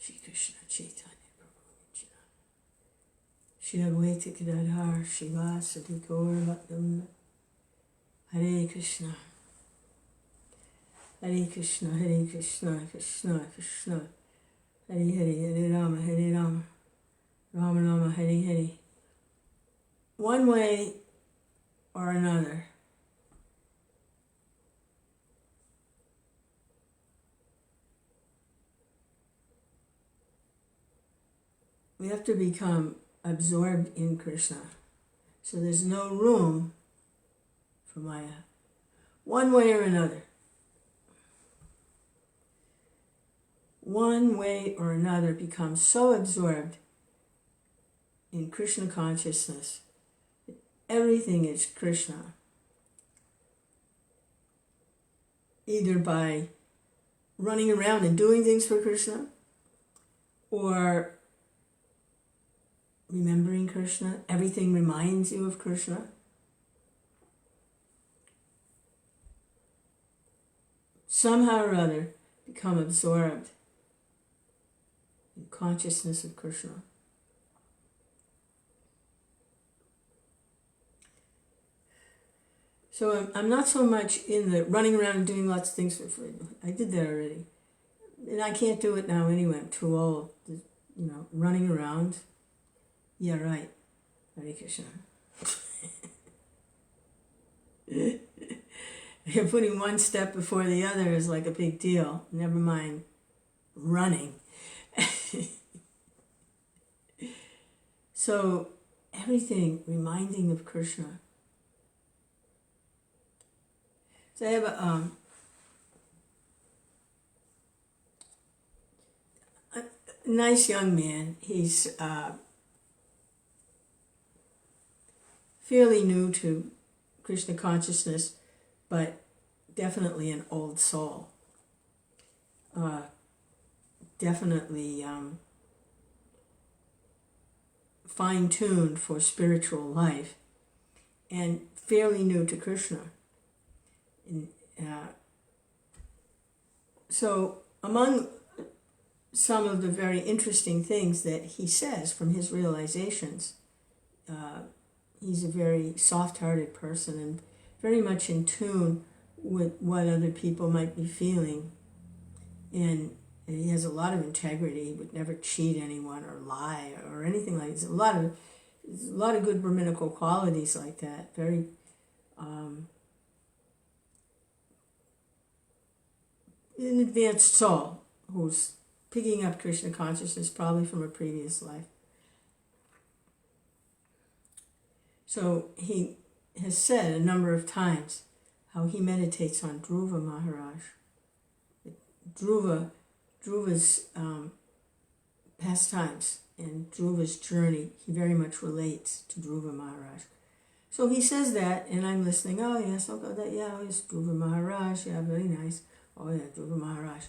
Shri Krishna Chaitanya Prabhu Nityananda Shri Advaita Gadadhar Shivasati Gaur Bhaktivinoda Hare Krishna Hare Krishna Krishna Krishna Hare Hare Hare Rama Rama Rama Hare Hare. One way or another, we have to become absorbed in Krishna. So there's no room for Maya. One way or another. One way or another becomes so absorbed in Krishna consciousness that everything is Krishna. Either by running around and doing things for Krishna, or remembering Krishna. Everything reminds you of Krishna. Somehow or other become absorbed in consciousness of Krishna. So I'm not so much in the running around and doing lots of things for free. I did that already. And I can't do it now anyway. I'm too old. Running around. Yeah, right. Hare Krishna. You're putting one step before the other is like a big deal. Never mind running. So everything reminding of Krishna. So I have a nice young man. He's fairly new to Krishna consciousness, but definitely an old soul. Definitely fine-tuned for spiritual life, and fairly new to Krishna. So among some of the very interesting things that he says from his realizations, he's a very soft-hearted person and very much in tune with what other people might be feeling. And he has a lot of integrity. He would never cheat anyone or lie or anything like that. There's a lot of good Brahminical qualities like that. Very an advanced soul who's picking up Krishna consciousness probably from a previous life. So he has said a number of times how he meditates on Dhruva Maharaj. Dhruva's pastimes and Dhruva's journey, he very much relates to Dhruva Maharaj. So he says that, and I'm listening. Oh yes, yes, Dhruva Maharaj. Yeah, very nice. Oh yeah, Dhruva Maharaj.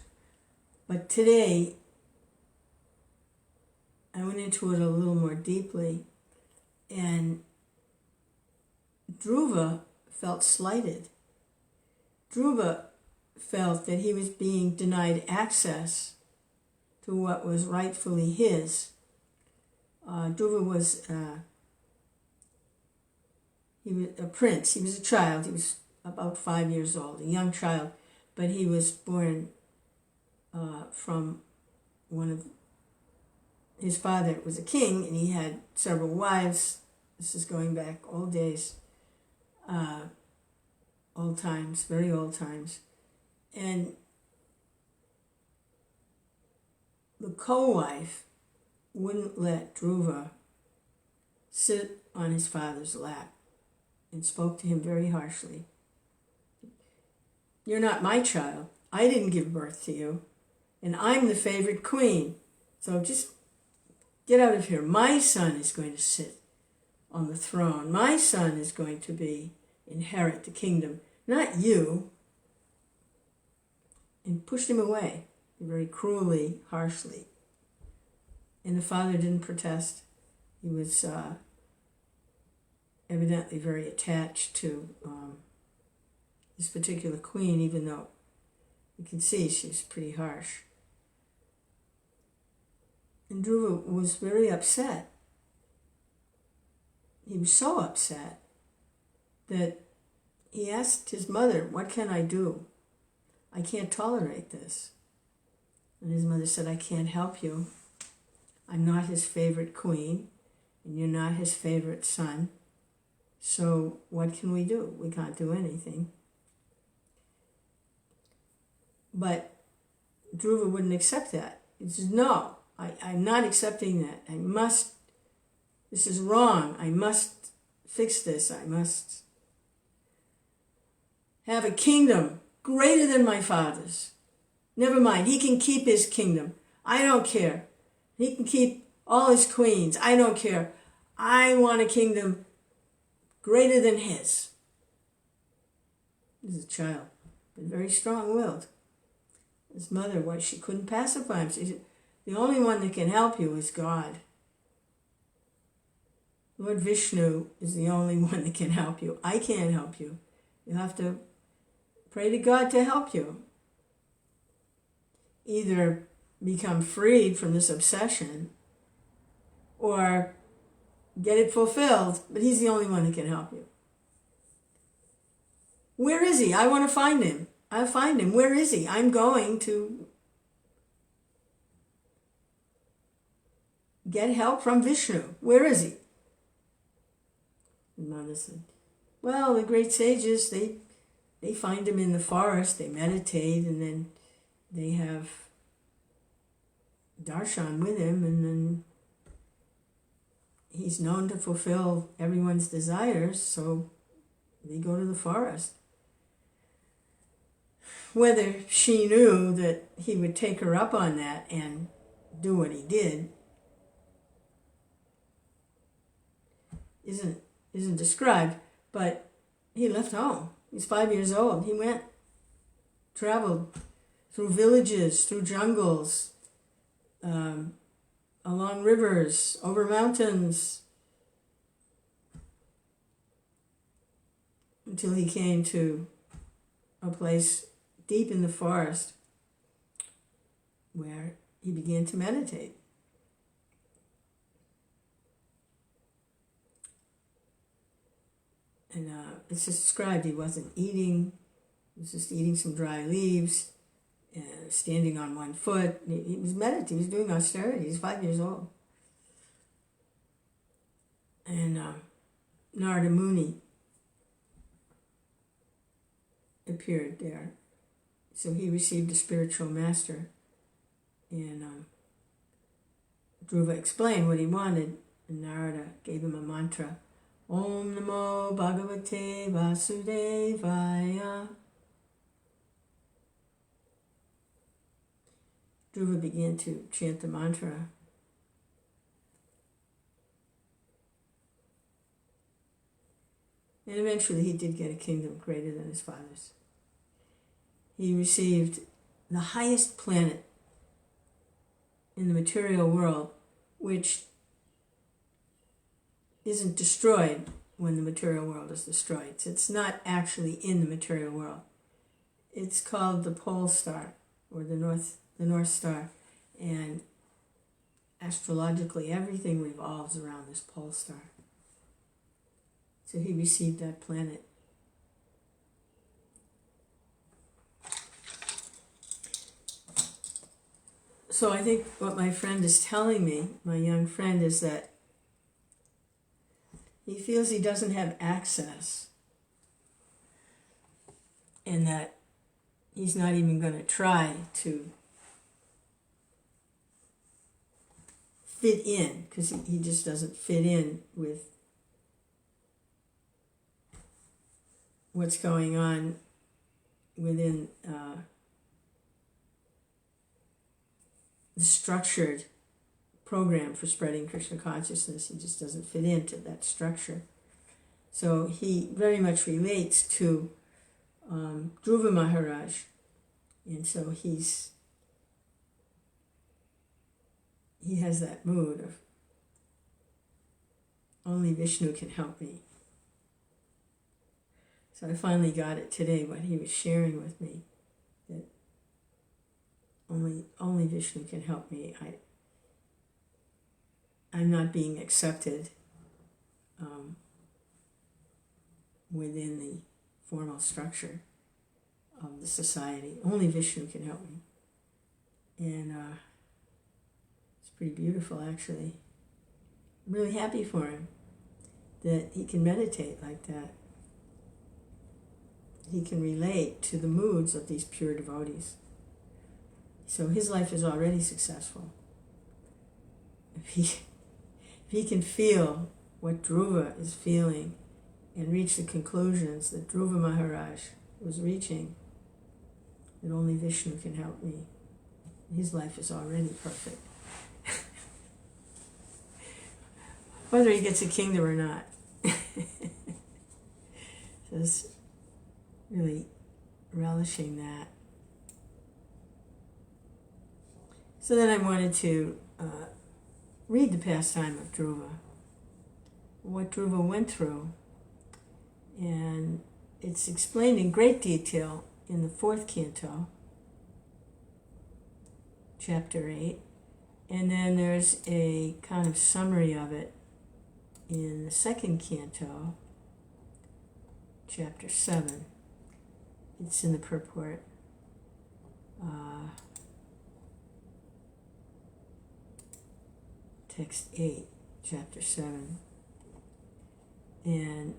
But today, I went into it a little more deeply, and Dhruva felt slighted. Dhruva felt that he was being denied access to what was rightfully his. Dhruva was he was a prince. He was a child. He was about 5 years old, a young child, but he was born from one of his father was a king, and he had several wives. This is going back old days, old times, very old times. And the co-wife wouldn't let Dhruva sit on his father's lap and spoke to him very harshly. You're not my child. I didn't give birth to you. And I'm the favorite queen. So just get out of here. My son is going to sit on the throne. My son is going to inherit the kingdom, not you. And pushed him away very cruelly, harshly. And the father didn't protest. He was evidently very attached to this particular queen, even though you can see she's pretty harsh. And Dhruva was very upset. He was so upset that he asked his mother, "What can I do? I can't tolerate this." And his mother said, "I can't help you. I'm not his favorite queen, and you're not his favorite son. So what can we do? We can't do anything." But Dhruva wouldn't accept that. He says, "No, I'm not accepting that. This is wrong. I must fix this. I must have a kingdom greater than my father's. Never mind, he can keep his kingdom. I don't care. He can keep all his queens. I don't care. I want a kingdom greater than his." He's a child, but very strong-willed. His mother, she couldn't pacify him. She said, "The only one that can help you is God. Lord Vishnu is the only one that can help you. I can't help you. You have to pray to God to help you. Either become freed from this obsession or get it fulfilled, but he's the only one that can help you." "Where is he? I want to find him. I'll find him. Where is he? I'm going to get help from Vishnu. Where is he?" And Mama said, "Well, the great sages, they find him in the forest, they meditate, and then they have darshan with him, and then he's known to fulfill everyone's desires, so they go to the forest." Whether she knew that he would take her up on that and do what he did isn't described, but he left home. He's 5 years old. He traveled through villages, through jungles, along rivers, over mountains, until he came to a place deep in the forest where he began to meditate. And it's described he wasn't eating, he was just eating some dry leaves, standing on one foot. He was meditating, he was doing austerity. He's 5 years old. And Narada Muni appeared there. So he received a spiritual master. And Dhruva explained what he wanted, and Narada gave him a mantra. Om Namo Bhagavate Vasudevaya. Dhruva began to chant the mantra. And eventually he did get a kingdom greater than his father's. He received the highest planet in the material world, which isn't destroyed when the material world is destroyed. So it's not actually in the material world. It's called the pole star, or the North Star. And astrologically, everything revolves around this pole star. So he received that planet. So I think what my friend is telling me, my young friend, is that he feels he doesn't have access, and that he's not even going to try to fit in, because he just doesn't fit in with what's going on within the structured program for spreading Krishna consciousness. He just doesn't fit into that structure. So he very much relates to Dhruva Maharaj, and so he has that mood of, only Vishnu can help me. So I finally got it today, what he was sharing with me, that only Vishnu can help me. I'm not being accepted within the formal structure of the society. Only Vishnu can help me. And it's pretty beautiful, actually. I'm really happy for him that he can meditate like that. He can relate to the moods of these pure devotees. So his life is already successful. If he can feel what Dhruva is feeling and reach the conclusions that Dhruva Maharaj was reaching, that only Vishnu can help me, his life is already perfect. Whether he gets a kingdom or not. Just really relishing that. So then I wanted to read the pastime of Dhruva, what Dhruva went through. And it's explained in great detail in the 4th canto, chapter 8. And then there's a kind of summary of it in the 2nd canto, chapter 7. It's in the purport. Text 8, chapter 7. And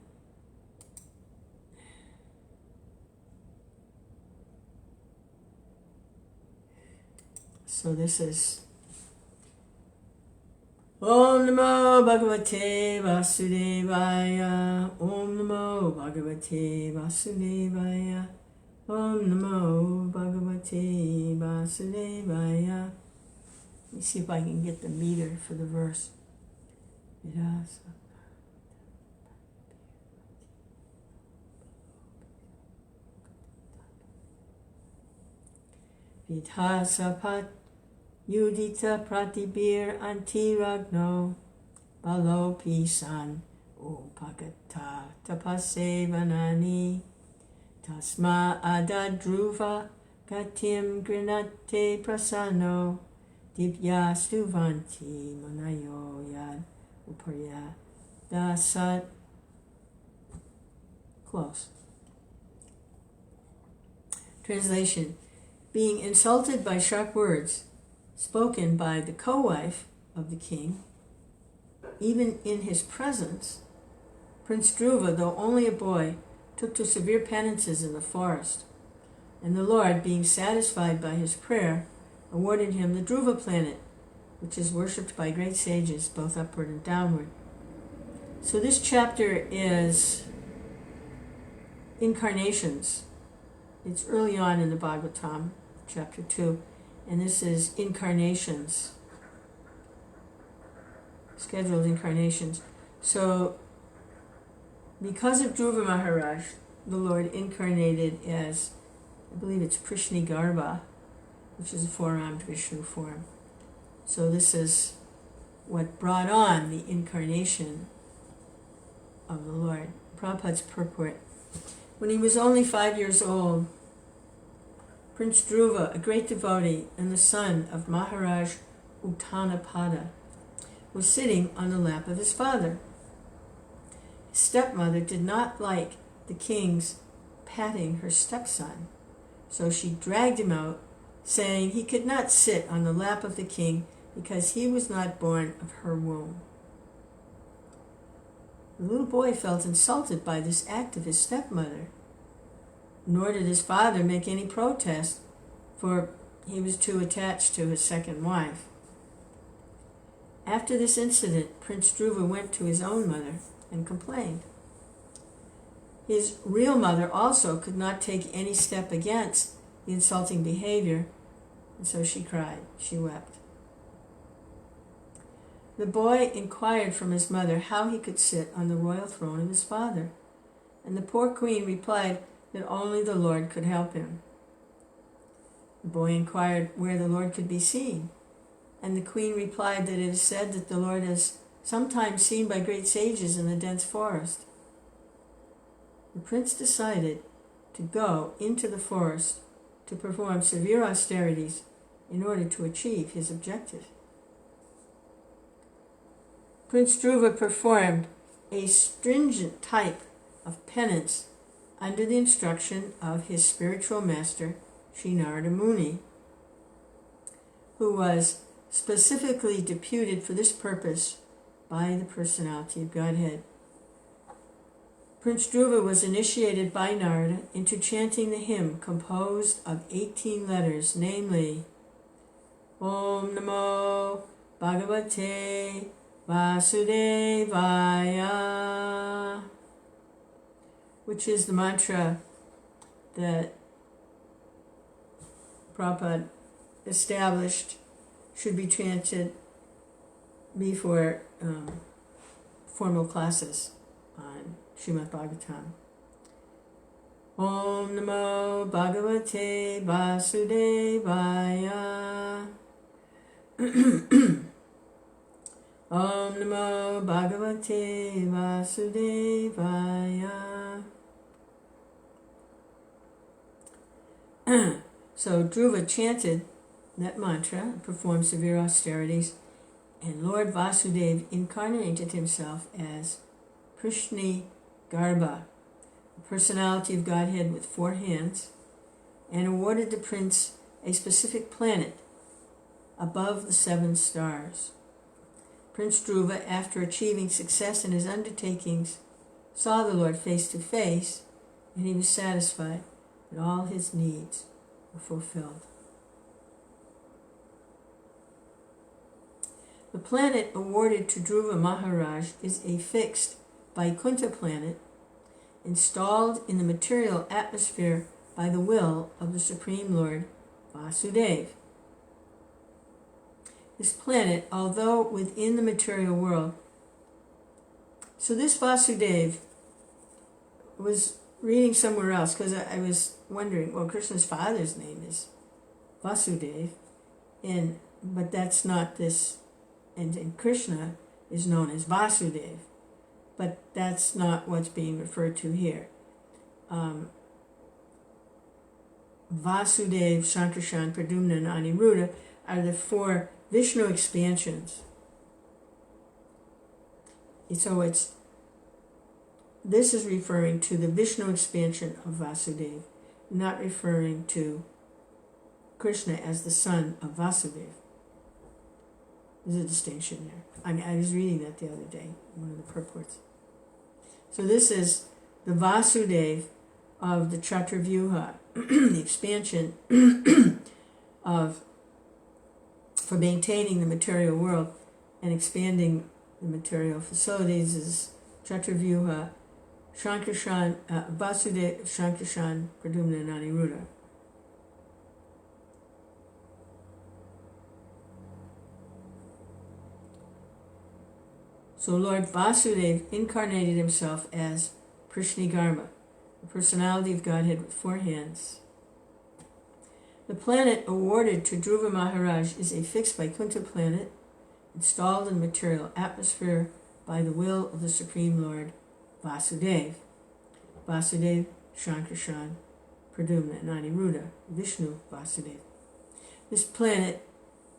so this is Om Namo Bhagavate Vasudevaya. Om Namo Bhagavate Vasudevaya. Om Namo Bhagavate Vasudevaya. Let me see if I can get the meter for the verse. Vidhasapat Yudita Pratibir Antiragno Balo Pisan Upakata Tapase Vanani Tasma Adadruva Gatim Grinate Prasano Dipya Stuvanti Manayo Yad Uparya Dasat. Close. Translation. Being insulted by sharp words spoken by the co-wife of the king, even in his presence, Prince Dhruva, though only a boy, took to severe penances in the forest, and the Lord, being satisfied by his prayer, awarded him the Dhruva planet, which is worshipped by great sages, both upward and downward. So this chapter is incarnations. It's early on in the Bhagavatam, chapter 2, and this is incarnations, scheduled incarnations. So because of Dhruva Maharaj, the Lord incarnated as, I believe it's Prishnigarbha, which is a four-armed Vishnu form. So this is what brought on the incarnation of the Lord. Prabhupada's purport. When he was only 5 years old, Prince Dhruva, a great devotee and the son of Maharaj Uttanapada, was sitting on the lap of his father. His stepmother did not like the king's patting her stepson, so she dragged him out, saying he could not sit on the lap of the king because he was not born of her womb. The little boy felt insulted by this act of his stepmother, nor did his father make any protest, for he was too attached to his second wife. After this incident, Prince Dhruva went to his own mother and complained. His real mother also could not take any step against the insulting behavior, and so she cried, she wept. The boy inquired from his mother how he could sit on the royal throne of his father, and the poor queen replied that only the Lord could help him. The boy inquired where the Lord could be seen, and the queen replied that it is said that the Lord is sometimes seen by great sages in the dense forest. The prince decided to go into the forest to perform severe austerities in order to achieve his objective. Prince Dhruva performed a stringent type of penance under the instruction of his spiritual master, Sri Narada Muni, who was specifically deputed for this purpose by the personality of Godhead. Prince Dhruva was initiated by Narada into chanting the hymn composed of 18 letters, namely, Om Namo Bhagavate Vasudevaya, which is the mantra that Prabhupada established should be chanted before formal classes on Srimad Bhgavatam. Om Namo Bhagavate Vasudevaya. Om Namo Bhagavate Vasudevaya. So Dhruva chanted that mantra, performed severe austerities, and Lord Vasudeva incarnated himself as Krishna Garbha, a personality of Godhead with 4 hands, and awarded the prince a specific planet above the 7 stars. Prince Dhruva, after achieving success in his undertakings, saw the Lord face to face, and he was satisfied that all his needs were fulfilled. The planet awarded to Dhruva Maharaj is a fixed Vaikuntha planet installed in the material atmosphere by the will of the Supreme Lord Vasudeva. This planet, although within the material world, so this Vasudeva was reading somewhere else, because I was wondering, well, Krishna's father's name is Vasudeva, but that's not this, and Krishna is known as Vasudeva, but that's not what's being referred to here. Vasudeva, Sankarshan, Pradyumna, and Aniruddha are the 4 Vishnu expansions. So this is referring to the Vishnu expansion of Vasudeva, not referring to Krishna as the son of Vasudeva. There's a distinction there. I was reading that the other day, one of the purports. So this is the Vasudeva of the Chaturvyuha, the expansion for maintaining the material world and expanding the material facilities is Chaturvyuha, Sankarshan, Vasudeva, Sankarshan, Pradyumna, and Aniruddha. So Lord Vasudeva incarnated himself as Krishna Garma, the personality of Godhead with 4 hands. The planet awarded to Dhruva Maharaj is a fixed Vaikuntha planet installed in the material atmosphere by the will of the Supreme Lord Vasudeva. Vasudeva, Sankarshan, Pradyumna, and Aniruddha, Vishnu Vasudeva. This planet,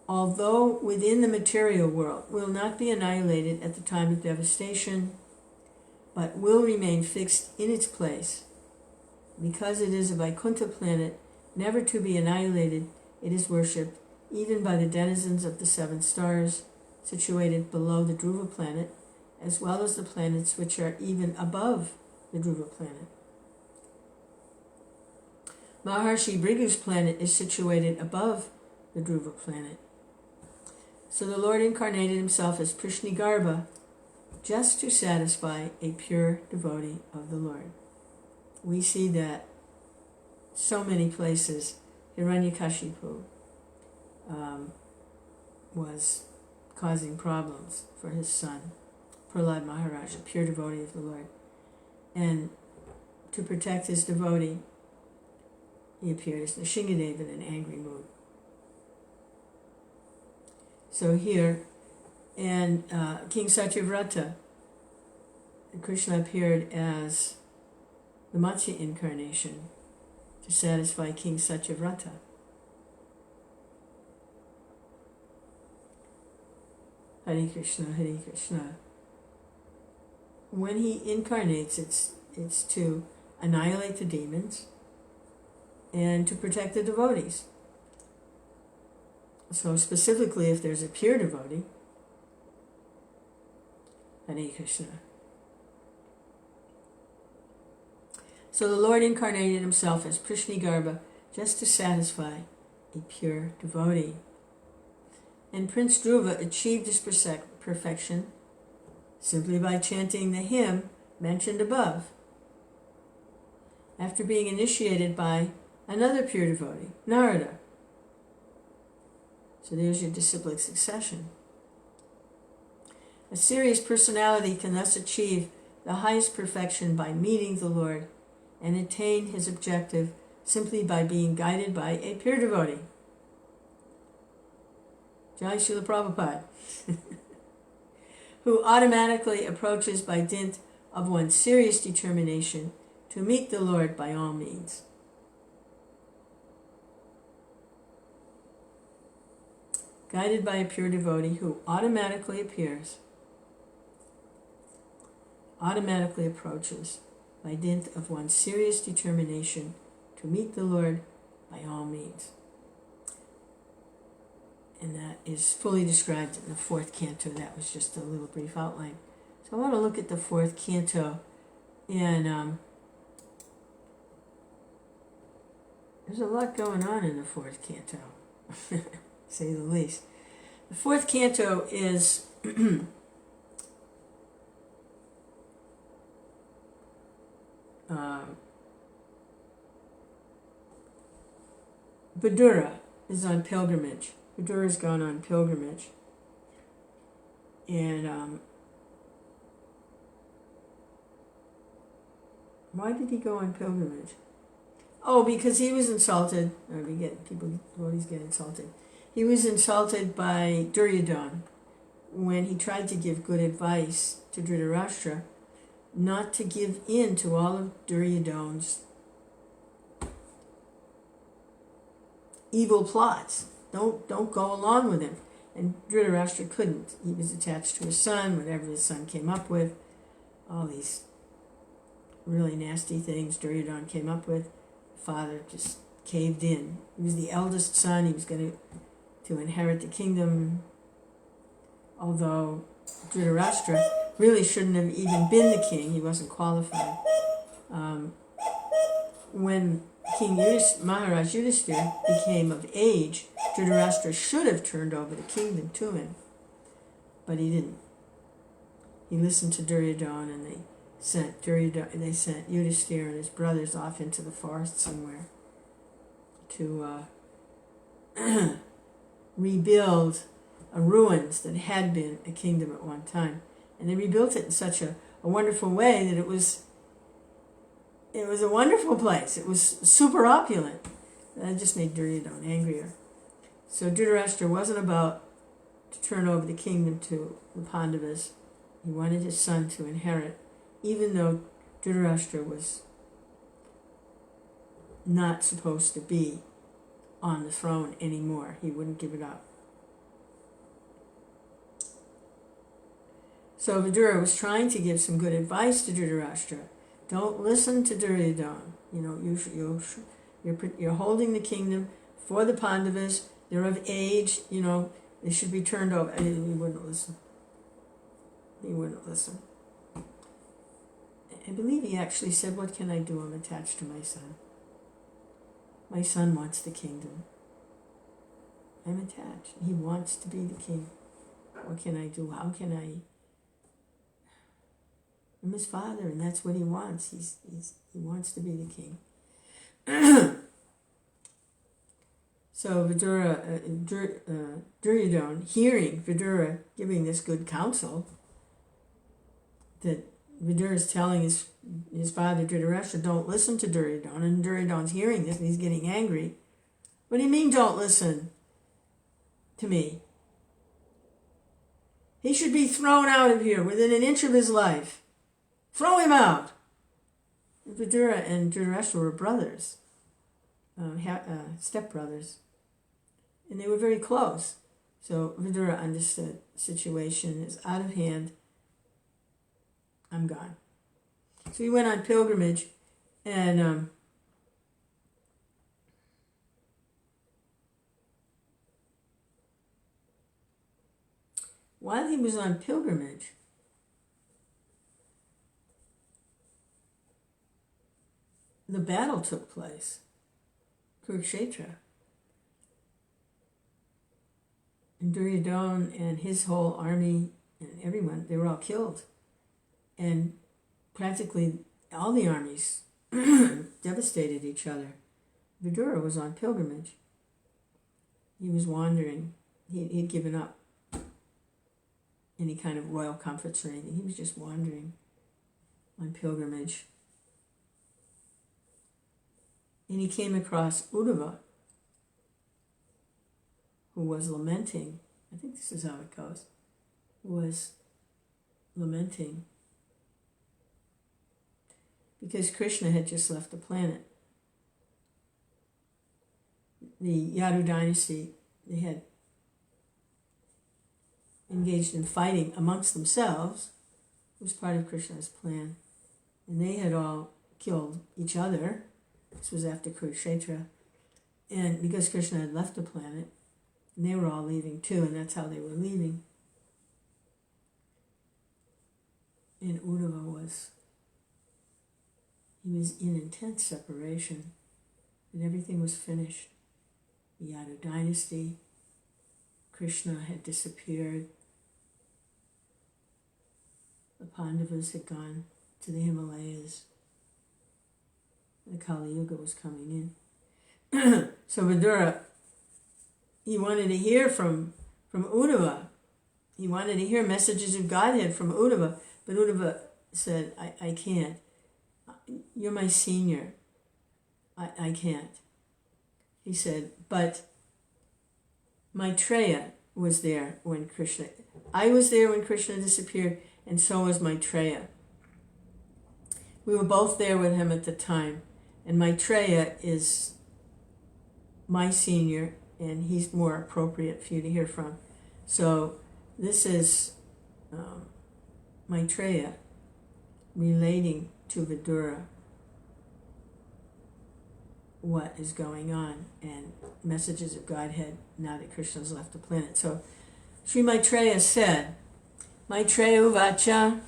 although within the material world, will not be annihilated at the time of devastation, but will remain fixed in its place. Because it is a Vaikuntha planet, never to be annihilated, it is worshipped even by the denizens of the 7 stars situated below the Dhruva planet, as well as the planets which are even above the Dhruva planet. Maharshi Bhrigu's planet is situated above the Dhruva planet. So the Lord incarnated himself as Krishna Garbha just to satisfy a pure devotee of the Lord. We see that so many places. Hiranyakashipu was causing problems for his son, Prahlad Maharaj, a pure devotee of the Lord. And to protect his devotee, he appeared as Nrsingadeva in an angry mood. So here, and King Satyavrata, Krishna appeared as the Matsya incarnation to satisfy King Satyavrata. Hare Krishna, Hare Krishna, when he incarnates, it's to annihilate the demons and to protect the devotees. So specifically, if there's a pure devotee, Hare Krishna. So the Lord incarnated himself as Prishnigarbha just to satisfy a pure devotee. And Prince Dhruva achieved his perfection simply by chanting the hymn mentioned above, after being initiated by another pure devotee, Narada. So there's your disciplic succession. A serious personality can thus achieve the highest perfection by meeting the Lord and attain his objective simply by being guided by a pure devotee. Jai Srila Prabhupada. Who automatically approaches by dint of one's serious determination to meet the Lord by all means. Guided by a pure devotee who automatically approaches by dint of one's serious determination to meet the Lord by all means. And that is fully described in the 4th canto. That was just a little brief outline. So I want to look at the 4th canto, and there's a lot going on in the 4th canto, say the least. The 4th canto is Vidura is on pilgrimage. Vidura's gone on pilgrimage. And why did he go on pilgrimage? Oh, because he was insulted. Devotees get insulted. He was insulted by Duryodhana when he tried to give good advice to Dhritarashtra not to give in to all of Duryodhana's evil plots. Don't go along with him. And Dhritarashtra couldn't. He was attached to his son, whatever his son came up with, all these really nasty things Duryodhana came up with. The father just caved in. He was the eldest son. He was going to inherit the kingdom, although Dhritarashtra really shouldn't have even been the king. He wasn't qualified. When King Maharaj Yudhisthira became of age, Dhritarashtra should have turned over the kingdom to him, but he didn't. He listened to Duryodhana, and they sent Yudhisthira and his brothers off into the forest somewhere to rebuild ruins that had been a kingdom at one time. And they rebuilt it in such a wonderful way that it was a wonderful place. It was super opulent. That just made Duryodhana angrier. So Dhritarashtra wasn't about to turn over the kingdom to the Pandavas. He wanted his son to inherit, even though Dhritarashtra was not supposed to be on the throne anymore. He wouldn't give it up. So Vidura was trying to give some good advice to Dhritarashtra. Don't listen to Duryodhana. You're holding the kingdom for the Pandavas. They're of age. They should be turned over. And he wouldn't listen. He wouldn't listen. I believe he actually said, "What can I do? I'm attached to my son. My son wants the kingdom. I'm attached. He wants to be the king. What can I do? How can I?" I'm his father, and that's what he wants. He wants to be the king. So Duryodhana, hearing Vidura giving this good counsel, that Vidura is telling his father Dhritarashtra, don't listen to Duryodhana, and Duryodhana's hearing this and he's getting angry. What do you mean, don't listen to me? He should be thrown out of here within an inch of his life. Throw him out! Vidura and Dhritarashtra were brothers, stepbrothers, and they were very close. So Vidura understood the situation is out of hand. I'm gone. So he went on pilgrimage, and while he was on pilgrimage, the battle took place, Kurukshetra. And Duryodhana and his whole army and everyone, they were all killed. And practically all the armies devastated each other. Vidura was on pilgrimage. He was wandering. He'd given up any kind of royal comforts or anything. He was just wandering on pilgrimage. And he came across Uddhava, who was lamenting. I think this is how it goes. Who was lamenting because Krishna had just left the planet. The Yadu dynasty, they had engaged in fighting amongst themselves. It was part of Krishna's plan. And they had all killed each other. This was after Kurukshetra. And because Krishna had left the planet, and they were all leaving too, and that's how they were leaving. And Uddhava was in intense separation, and everything was finished. The Yadu dynasty, Krishna had disappeared. The Pandavas had gone to the Himalayas. The Kali Yuga was coming in. So Vidura, he wanted to hear from Uddhava. He wanted to hear messages of Godhead from Uddhava. But Uddhava said, I can't. You're my senior. I can't. He said, but Maitreya was there when Krishna... I was there when Krishna disappeared, and so was Maitreya. We were both there with him at the time. And Maitreya is my senior, and he's more appropriate for you to hear from. So this is Maitreya relating to Vidura what is going on and messages of Godhead now that Krishna's left the planet. So Sri Maitreya said, Maitreya uvacha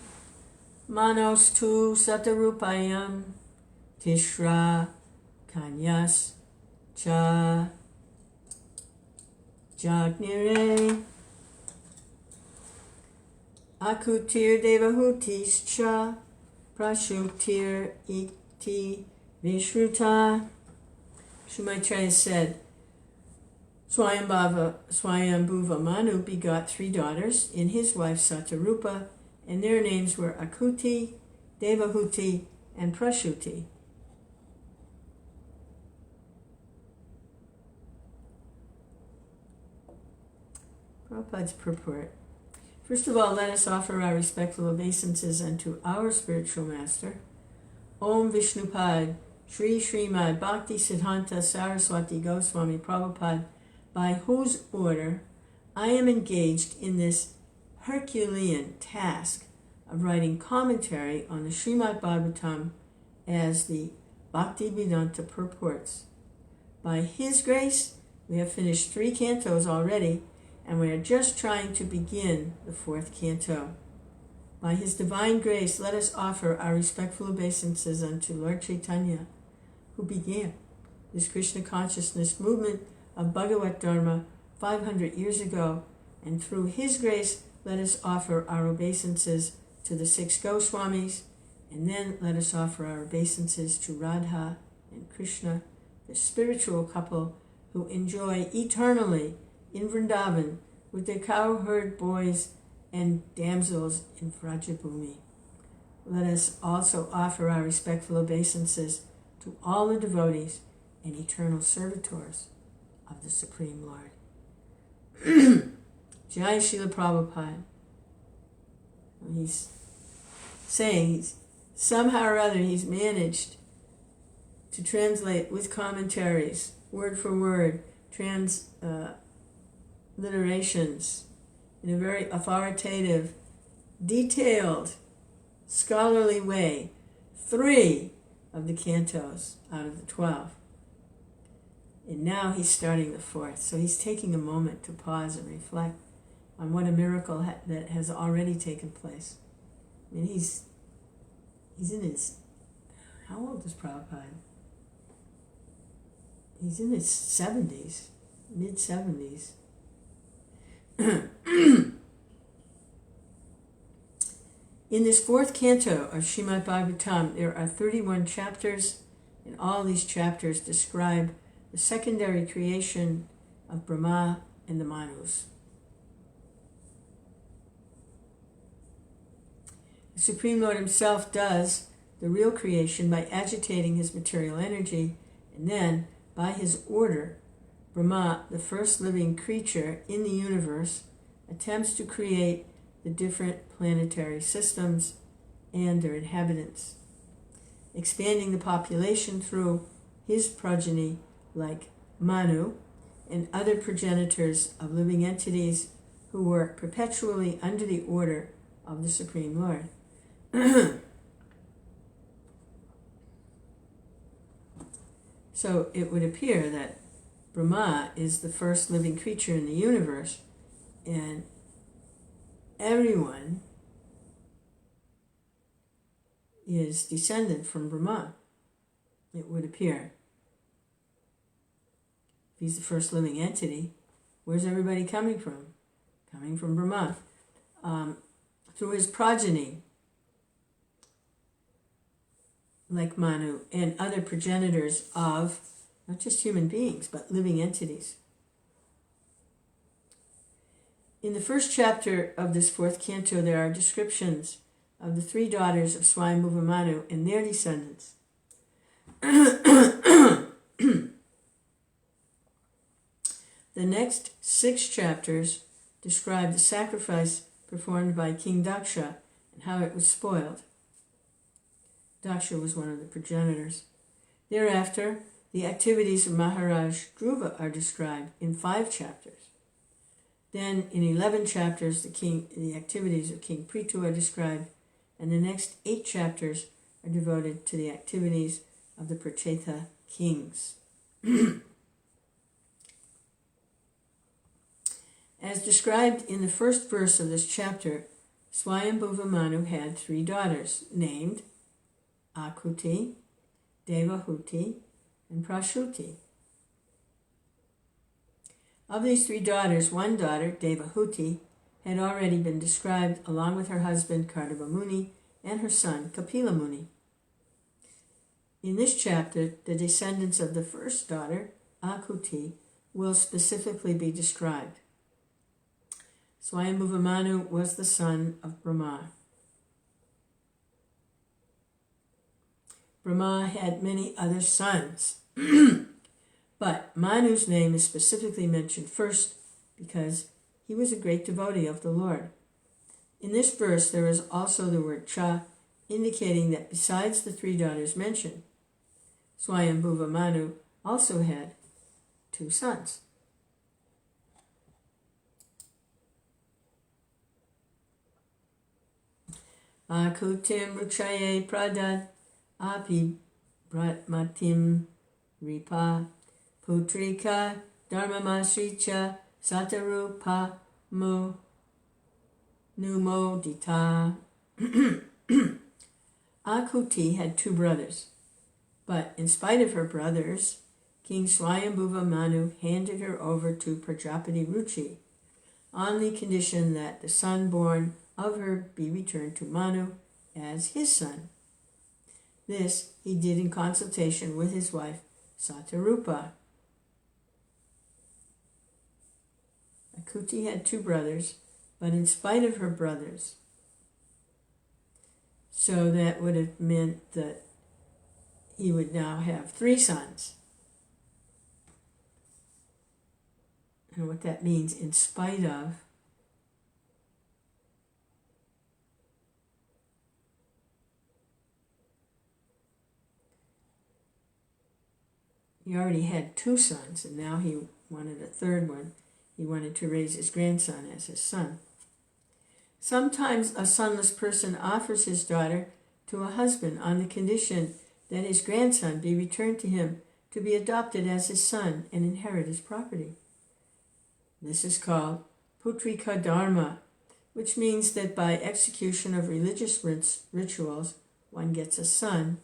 manos tu satarupayam tishra kanyas cha jagnire akutir devahutis cha prashutir iti vishruta. Sri Maitreya said, Swayambhuva Manu begot 3 daughters in his wife Satarupa, and their names were Akuti, Devahuti, and Prashuti. Prabhupada's purport. First of all, let us offer our respectful obeisances unto our spiritual master, Om Vishnupad, Sri Srimad Bhakti Siddhanta Saraswati Goswami Prabhupada, by whose order I am engaged in this Herculean task of writing commentary on the Srimad Bhgavatam as the Bhakti Vedanta purports. By his grace, we have finished 3 cantos already, and we are just trying to begin the 4th canto. By his divine grace, let us offer our respectful obeisances unto Lord Chaitanya, who began this Krishna consciousness movement of Bhagavat Dharma 500 years ago, and through his grace, let us offer our obeisances to the 6 Goswamis, and then let us offer our obeisances to Radha and Krishna, the spiritual couple who enjoy eternally in Vrindavan with their cowherd boys and damsels in Vrajabhumi. Let us also offer our respectful obeisances to all the devotees and eternal servitors of the Supreme Lord. Jai Srila Prabhupada. He's saying somehow or other he's managed to translate with commentaries, word for word, transliterations in a very authoritative, detailed scholarly way 3 of the cantos out of the 12. And now he's starting the 4th. So he's taking a moment to pause and reflect on what a miracle that has already taken place. I mean, he's in his, how old is Prabhupada? He's in his 70s, mid-70s. In this 4th canto of Srimad Bhgavatam, there are 31 chapters, and all these chapters describe the secondary creation of Brahma and the Manus. The Supreme Lord himself does the real creation by agitating his material energy, and then, by his order, Brahma, the first living creature in the universe, attempts to create the different planetary systems and their inhabitants, expanding the population through his progeny like Manu and other progenitors of living entities who work perpetually under the order of the Supreme Lord. So it would appear that Brahma is the first living creature in the universe, and everyone is descended from Brahma, it would appear. If he's the first living entity, where's everybody coming from? Coming from Brahma. Through his progeny, like Manu, and other progenitors of not just human beings, but living entities. In the 1st chapter of this 4th canto, there are descriptions of the 3 daughters of Swayambhuva Manu and their descendants. The next 6 chapters describe the sacrifice performed by King Daksha and how it was spoiled. Daksha was one of the progenitors. Thereafter, the activities of Maharaj Dhruva are described in 5 chapters. Then, in 11 chapters, the activities of King Prithu are described, and the next 8 chapters are devoted to the activities of the Prachetha kings. As described in the 1st verse of this chapter, Swayambhuva Manu had 3 daughters, named Akuti, Devahuti, and Prashuti. Of these 3 daughters, one daughter, Devahuti, had already been described along with her husband Kardama Muni and her son Kapila Muni. In this chapter, the descendants of the first daughter, Akuti, will specifically be described. Swayambhuva Manu was the son of Brahma. Brahma had many other sons, but Manu's name is specifically mentioned first because he was a great devotee of the Lord. In this verse, there is also the word Cha, indicating that besides the 3 daughters mentioned, Swayambhuva Manu also had 2 sons. Akutim Rukshaye Pradat Api Bratmatim Ripa Putrika Dharmamasricha Satarupa Mu Numodita. Akuti had 2 brothers, but in spite of her brothers, King Swayambhuva Manu handed her over to Prajapati Ruchi on the condition that the son born of her be returned to Manu as his son. This he did in consultation with his wife Satarupa. Akuti had 2 brothers, but in spite of her brothers, so that would have meant that he would now have 3 sons. And what that means, in spite of, he already had 2 sons, and now he wanted a 3rd one. He wanted to raise his grandson as his son. Sometimes a sonless person offers his daughter to a husband on the condition that his grandson be returned to him to be adopted as his son and inherit his property. This is called Putrika Dharma, which means that by execution of religious rituals, one gets a son,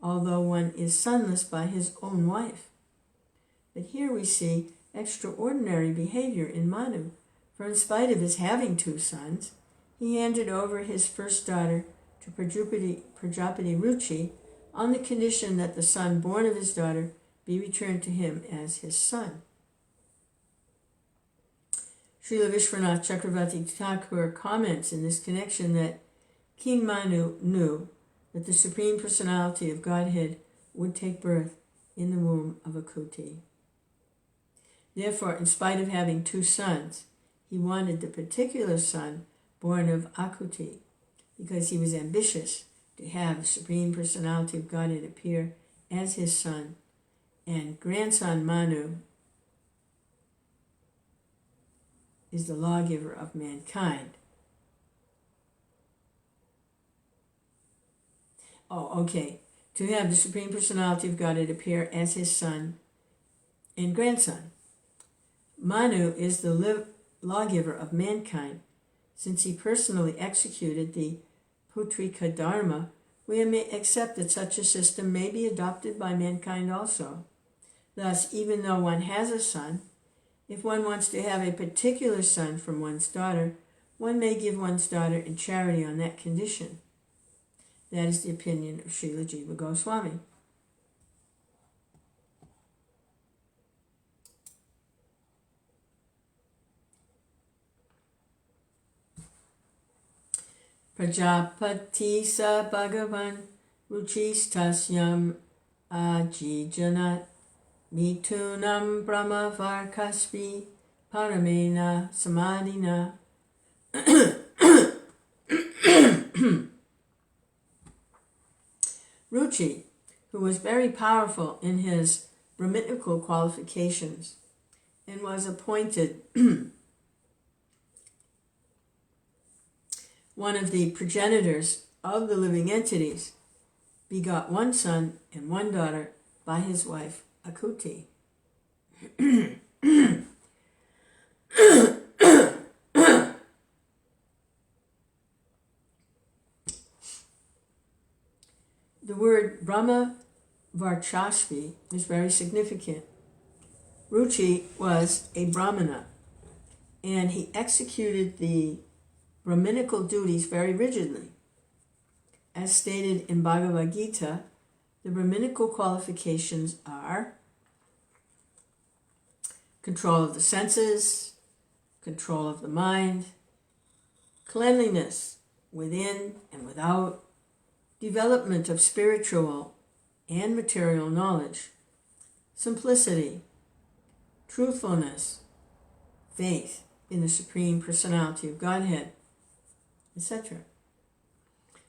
although one is sonless by his own wife. But here we see extraordinary behavior in Manu, for in spite of his having 2 sons, he handed over his first daughter to Prajapati Ruchi on the condition that the son born of his daughter be returned to him as his son. Srila Vishwanath Chakravarti Thakur comments in this connection that King Manu knew that the Supreme Personality of Godhead would take birth in the womb of Akuti. Therefore, in spite of having 2 sons, he wanted the particular son born of Akuti, because he was ambitious to have the Supreme Personality of Godhead appear as his son, and grandson Manu is the lawgiver of mankind. To have the Supreme Personality of Godhead appear as his son and grandson. Manu is the lawgiver of mankind. Since he personally executed the Putrika Dharma, we may accept that such a system may be adopted by mankind also. Thus, even though one has a son, if one wants to have a particular son from one's daughter, one may give one's daughter in charity on that condition. That is the opinion of Srila Jiva Goswami. Prajapati sa Bhagavan Ruchistasyam Ajijanat Mitunam Brahmavarkaspi Paramena Samadhina. Ruchi, who was very powerful in his Brahminical qualifications and was appointed one of the progenitors of the living entities, begot 1 son and 1 daughter by his wife Akuti. The word Brahma Varchasvi is very significant. Ruchi was a Brahmana, and he executed the Brahminical duties very rigidly. As stated in Bhagavad Gita, the Brahminical qualifications are control of the senses, control of the mind, cleanliness within and without, development of spiritual and material knowledge, simplicity, truthfulness, faith in the Supreme Personality of Godhead, etc.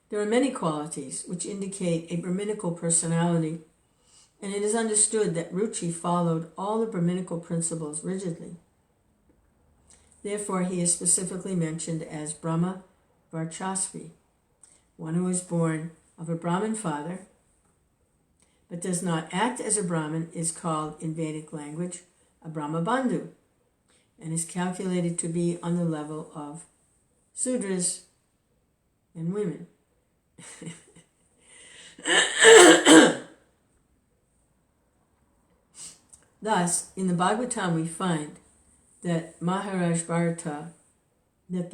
There are many qualities which indicate a Brahminical personality, and it is understood that Ruchi followed all the Brahminical principles rigidly. Therefore, he is specifically mentioned as Brahma Varchasvi, one who is born of a Brahmin father, but does not act as a Brahmin, is called in Vedic language a Brahma Bandhu, and is calculated to be on the level of Sudras and women. Thus, in the Bhagavatam we find that the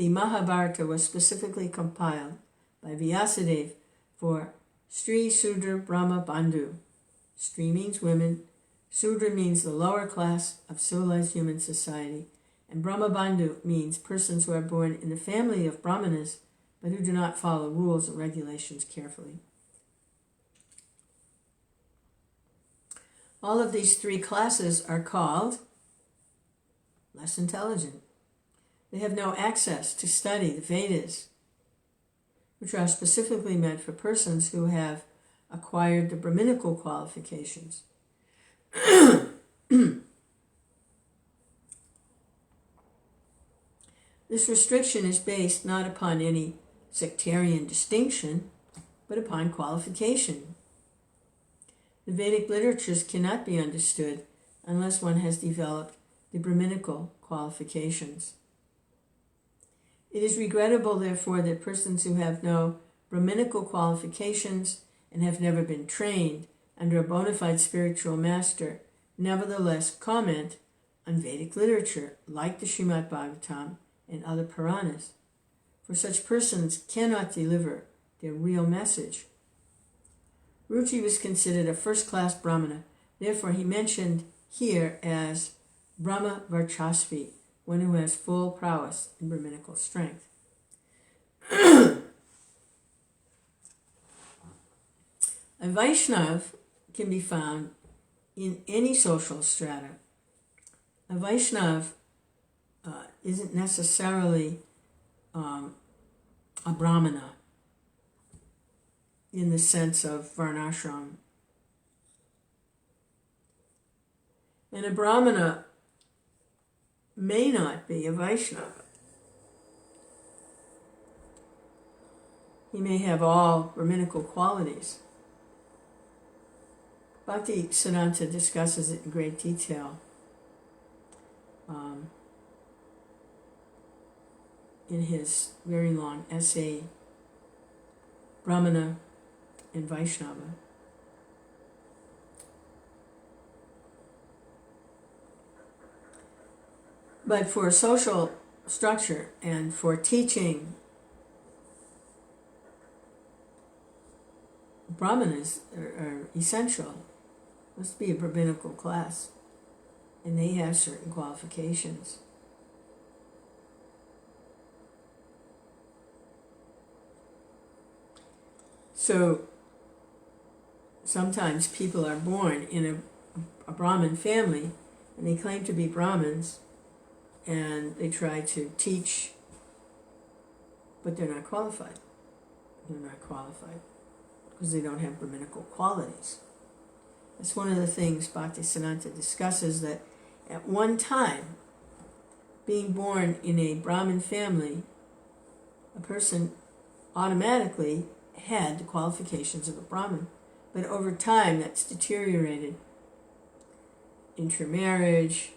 Mahabharata was specifically compiled by Vyasadeva for Sri Sudra Brahma Bandhu. Sri means women, Sudra means the lower class of civilized human society, and Brahma Bandhu means persons who are born in the family of Brahmanas but who do not follow rules and regulations carefully. All of these 3 classes are called less intelligent. They have no access to study the Vedas, which are specifically meant for persons who have acquired the Brahminical qualifications. The This restriction is based not upon any sectarian distinction, but upon qualification. The Vedic literatures cannot be understood unless one has developed the Brahminical qualifications. It is regrettable, therefore, that persons who have no Brahminical qualifications and have never been trained under a bona fide spiritual master nevertheless comment on Vedic literature like the Srimad Bhgavatam and other Puranas, for such persons cannot deliver their real message. Ruchi was considered a first-class Brahmana, therefore he mentioned here as Brahma Varchasvi, one who has full prowess in Brahminical strength. A Vaishnav can be found in any social strata. A Vaishnav isn't necessarily a Brahmana in the sense of Varnashram. And a Brahmana may not be a Vaishnava. He may have all Brahminical qualities. Bhakti Siddhanta discusses it in great detail in his very long essay, Brahmana and Vaishnava. But for social structure and for teaching, Brahmanas are essential. Must be a Brahminical class, and they have certain qualifications. So sometimes people are born in a Brahmin family, and they claim to be Brahmins, and they try to teach, but they're not qualified. They're not qualified because they don't have Brahminical qualities. That's one of the things Bhakti Siddhanta discusses, that at one time, being born in a Brahmin family, a person automatically had the qualifications of a Brahmin. But over time, that's deteriorated. Intermarriage,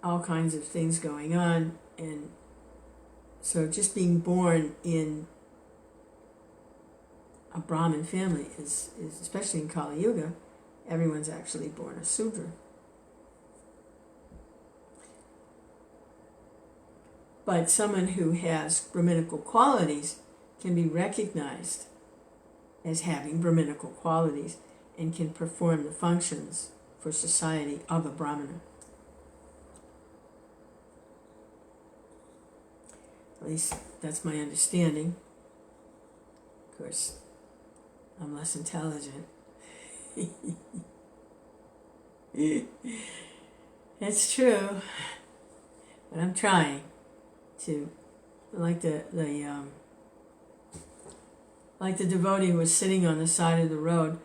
all kinds of things going on, and so just being born in a Brahmin family is especially in Kali Yuga, everyone's actually born a Sudra. But someone who has Brahminical qualities can be recognized as having Brahminical qualities and can perform the functions for society of a Brahmana. At least that's my understanding. Of course, I'm less intelligent. It's true, but I'm trying to, like the devotee who was sitting on the side of the road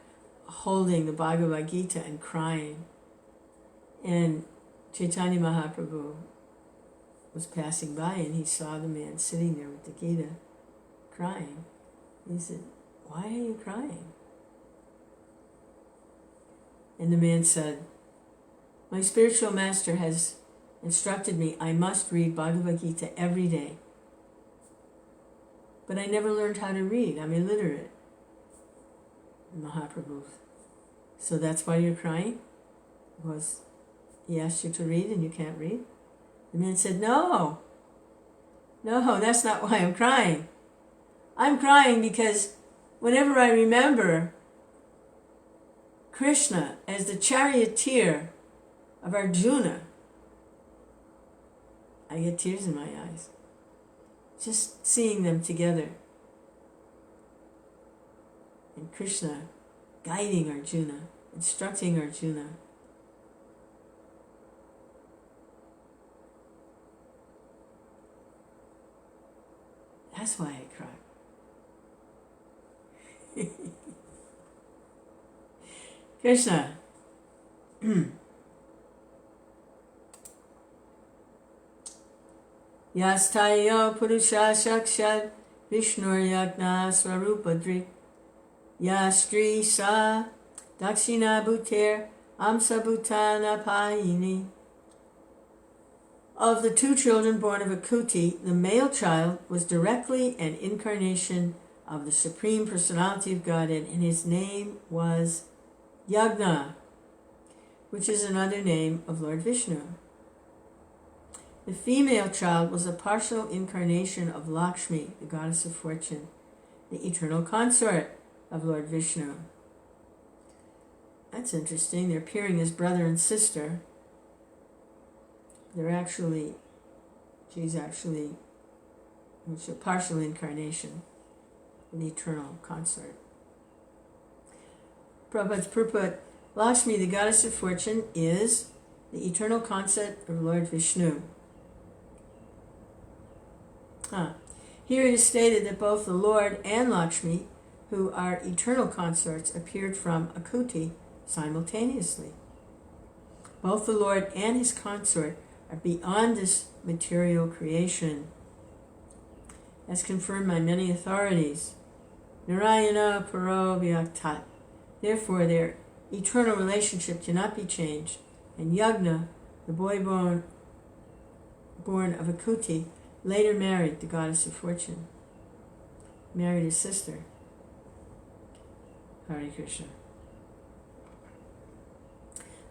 holding the Bhagavad Gita and crying, and Chaitanya Mahaprabhu was passing by and he saw the man sitting there with the Gita crying. He said, "Why are you crying?" And the man said, "My spiritual master has instructed me I must read Bhagavad Gita every day. But I never learned how to read. I'm illiterate." Mahaprabhu, "So that's why you're crying? Was he asked you to read and you can't read?" The man said, No, that's not why I'm crying. I'm crying because whenever I remember Krishna as the charioteer of Arjuna, I get tears in my eyes. Just seeing them together. And Krishna guiding Arjuna, instructing Arjuna. That's why I cry. Krishna, Yastayo Purusha Shakshad Vishnur Yagna Swarupadrik Yastri Sa Dakshina Bhutir Amsa Bhutana Payini. Of the two children born of Akuti, the male child was directly an incarnation of the Supreme Personality of Godhead, and his name was Yagna, which is another name of Lord Vishnu. The female child was a partial incarnation of Lakshmi, the goddess of fortune, the eternal consort of Lord Vishnu. That's interesting. They're appearing as brother and sister. She's a partial incarnation of the eternal consort. Prabhupada's purport, Lakshmi, the goddess of fortune, is the eternal consort of Lord Vishnu. Here it is stated that both the Lord and Lakshmi, who are eternal consorts, appeared from Akuti simultaneously. Both the Lord and his consort are beyond this material creation, as confirmed by many authorities. Narayana Paro Vyaktat. Therefore, their eternal relationship cannot be changed, and Yagna, the boy born of Akuti, later married the goddess of fortune, married his sister. Hare Krishna.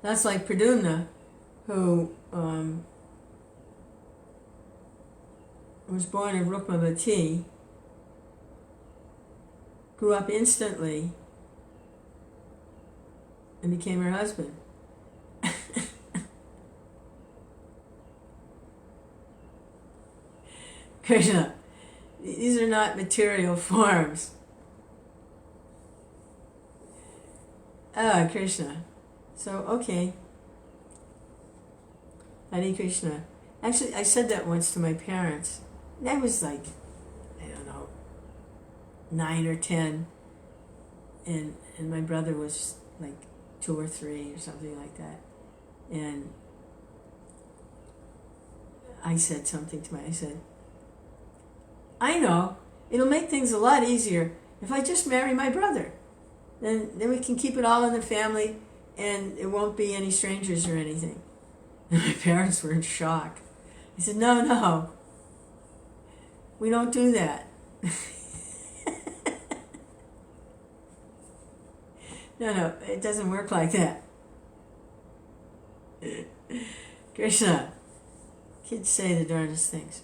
That's like Pradyumna, who was born of Rukmavati, grew up instantly, and became her husband. Krishna, these are not material forms. Krishna. So, okay. Hare Krishna. Actually, I said that once to my parents. I was like, 9 or 10. And my brother was like 2 or 3 or something like that. And I said something to I said, I know, it'll make things a lot easier if I just marry my brother. Then we can keep it all in the family, and it won't be any strangers or anything. And my parents were in shock. I said, no, we don't do that. No, it doesn't work like that. Krishna, kids say the darndest things.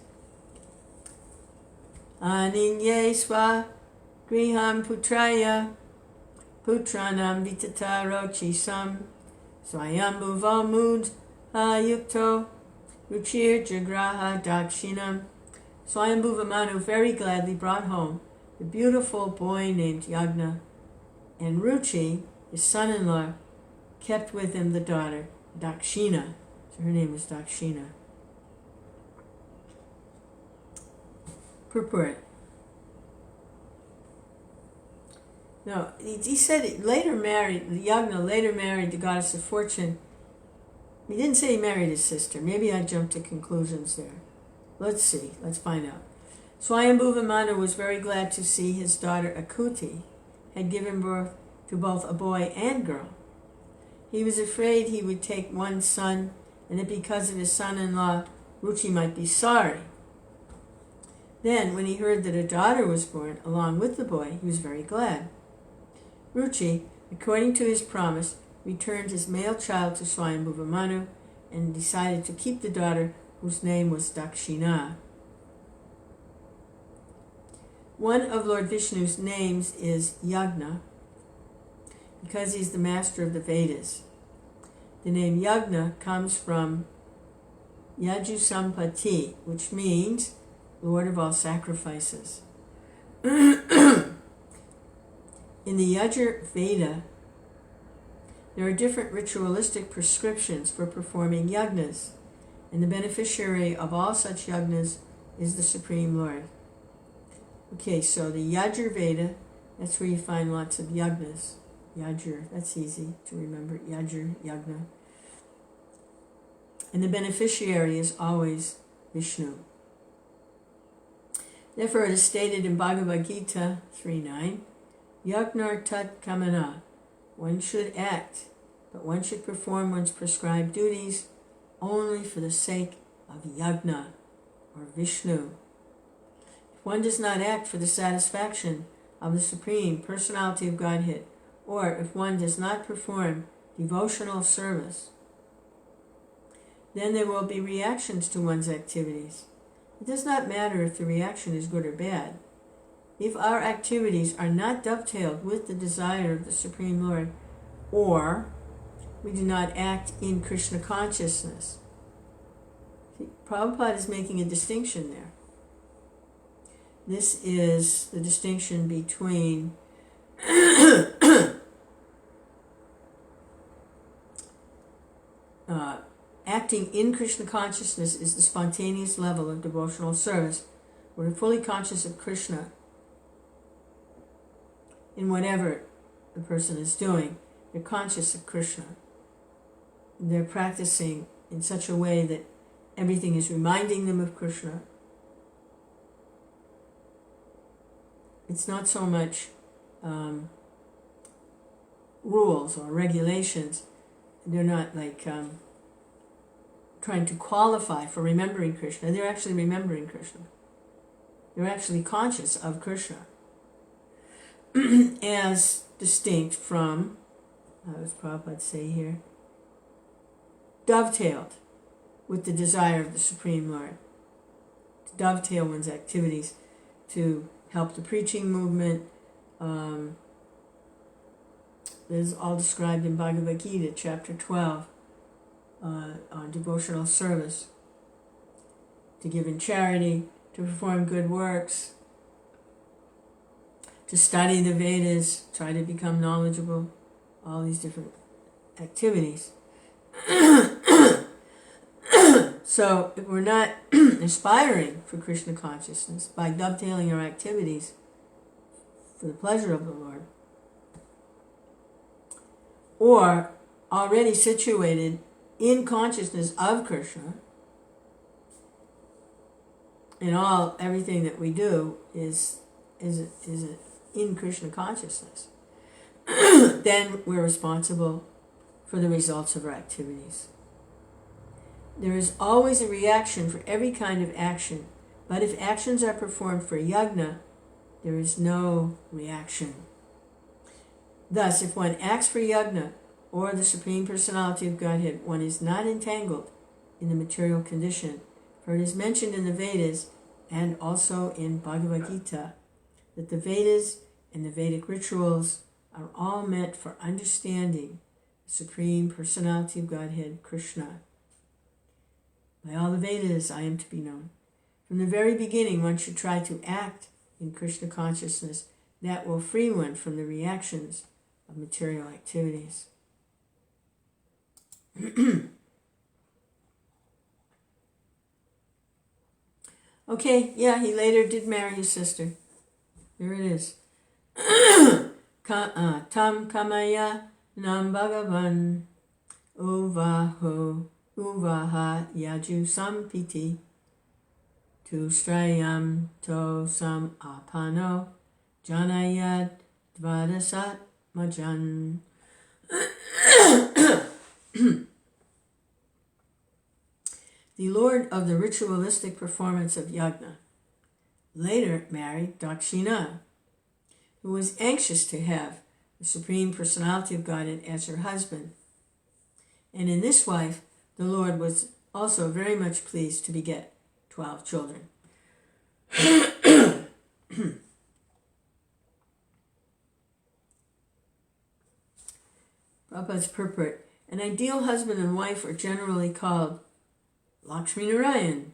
Aninye swa griham putraya putranam vitata rochisam swayambhuva mud ayukto ruchir jagraha dakshinam. Swayambhuva Manu very gladly brought home the beautiful boy named Yagna, and Ruchi, his son-in-law, kept with him the daughter Dakshina. So her name was Dakshina. Purport. No, he said Yagna later married the goddess of fortune. He didn't say he married his sister. Maybe I jumped to conclusions there. Let's see. Let's find out. Swayambhuva Manu was very glad to see his daughter Akuti had given birth to both a boy and girl. He was afraid he would take one son, and that because of his son-in-law, Ruchi might be sorry. Then, when he heard that a daughter was born along with the boy, he was very glad. Ruchi, according to his promise, returned his male child to Swayambhuva Manu and decided to keep the daughter, whose name was Dakshina. One of Lord Vishnu's names is Yagna, because he's the master of the Vedas. The name Yagna comes from Yajusampati, which means Lord of all sacrifices. In the Yajur Veda, there are different ritualistic prescriptions for performing yagnas, and the beneficiary of all such yagnas is the Supreme Lord. Okay, so the Yajur Veda, that's where you find lots of yagnas. Yajur, that's easy to remember. Yajur, yagna. And the beneficiary is always Vishnu. Therefore it is stated in Bhagavad Gita 3:9, Yagnar tat kamana, one should act, but one should perform one's prescribed duties only for the sake of Yagna, or Vishnu. If one does not act for the satisfaction of the Supreme Personality of Godhead, or if one does not perform devotional service, then there will be reactions to one's activities. It does not matter if the reaction is good or bad. If our activities are not dovetailed with the desire of the Supreme Lord, or we do not act in Krishna consciousness. See, Prabhupada is making a distinction there. This is the distinction between acting in Krishna consciousness is the spontaneous level of devotional service, where we're fully conscious of Krishna in whatever the person is doing. They're conscious of Krishna. They're practicing in such a way that everything is reminding them of Krishna. It's not so much rules or regulations. They're not like trying to qualify for remembering Krishna. They're actually remembering Krishna. They're actually conscious of Krishna. As distinct from, how does Prabhupada say here, dovetailed with the desire of the Supreme Lord. To dovetail one's activities to help the preaching movement. This is all described in Bhagavad Gita, chapter 12, on devotional service. To give in charity, to perform good works, to study the Vedas, try to become knowledgeable, all these different activities. So if we're not aspiring for Krishna consciousness by dovetailing our activities for the pleasure of the Lord, or already situated in consciousness of Krishna, and everything that we do is in Krishna consciousness, then we're responsible for the results of our activities. There is always a reaction for every kind of action, but if actions are performed for yajna, there is no reaction. Thus, if one acts for yajna, or the Supreme Personality of Godhead, one is not entangled in the material condition, for it is mentioned in the Vedas and also in Bhagavad Gita that the Vedas and the Vedic rituals are all meant for understanding the Supreme Personality of Godhead, Krishna. By all the Vedas I am to be known. From the very beginning, one should try to act in Krishna consciousness. That will free one from the reactions of material activities. Okay, yeah, he later did marry his sister. There it is. Tam kamaya nam bhagavan uvaha yaju sampiti tu strayam to sam apano janayad dvadasat majan. The Lord of the ritualistic performance of yajna later married Dakshina, who was anxious to have the Supreme Personality of Godhead as her husband. And in this wife, the Lord was also very much pleased to beget 12 children. Prabhupada's purport. An ideal husband and wife are generally called Lakshmi Narayan,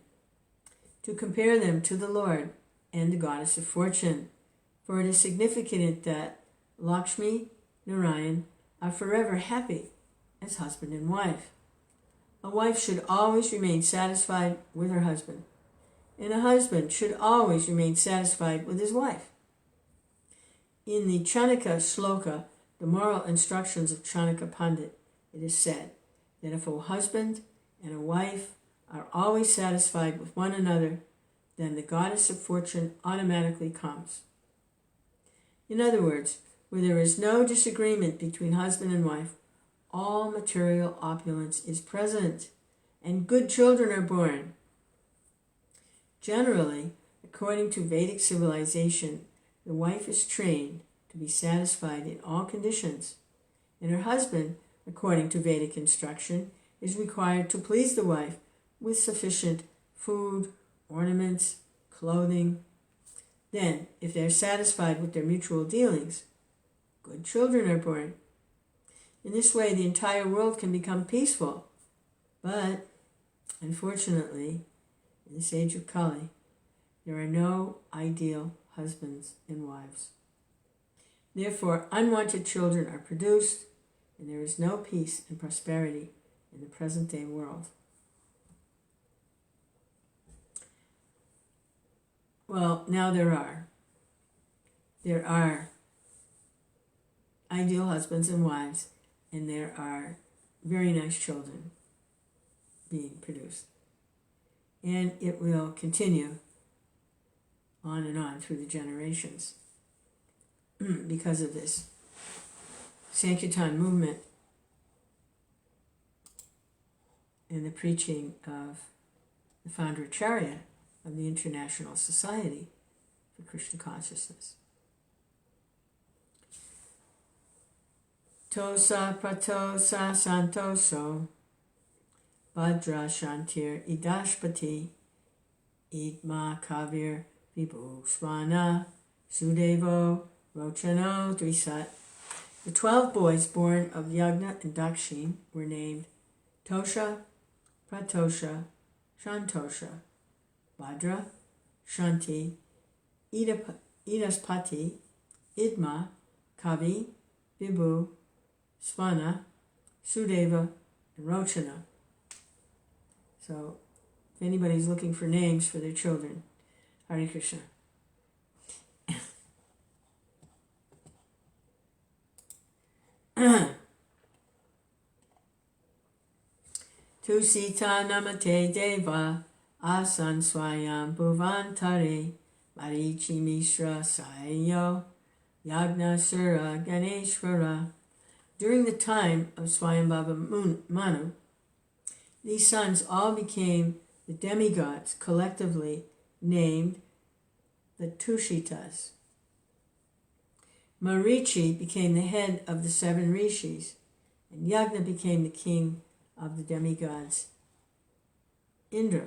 to compare them to the Lord and the goddess of fortune. For it is significant that Lakshmi Narayan are forever happy as husband and wife. A wife should always remain satisfied with her husband, and a husband should always remain satisfied with his wife. In the Chanaka Shloka, the moral instructions of Chanaka Pandit, it is said that if a husband and a wife are always satisfied with one another, then the goddess of fortune automatically comes. In other words, where there is no disagreement between husband and wife, all material opulence is present, and good children are born. Generally, according to Vedic civilization, the wife is trained to be satisfied in all conditions, and her husband, according to Vedic instruction, is required to please the wife with sufficient food, ornaments, clothing. Then, if they are satisfied with their mutual dealings, good children are born. In this way, the entire world can become peaceful. But, unfortunately, in this age of Kali, there are no ideal husbands and wives. Therefore, unwanted children are produced, and there is no peace and prosperity in the present-day world. Well, now there are. There are ideal husbands and wives, and there are very nice children being produced. And it will continue on and on through the generations because of this Sankirtan movement and the preaching of the founder Acharya of the International Society for Krishna Consciousness. Tosa pratosa santoso Bhadra Shantir Idashpati Idma Kavir Vibhusvana Sudevo Rochano Drisat. The 12 boys born of Yagna and Dakshin were named Tosha, Pratosha, Shantosha, Bhadra, Shanti, Idaspati, Idma, Kavi, Vibhu, Svana, Sudeva, and Rochana. So, if anybody's looking for names for their children, Hare Krishna. Tusita namate deva asan swayam bhuvantare marichi mishra sayo yagna sura ganeshvara. During the time of Swayambhava Manu, these sons all became the demigods, collectively named the Tushitas. Marichi became the head of the 7 rishis, and Yagna became the king of the demigods, Indra.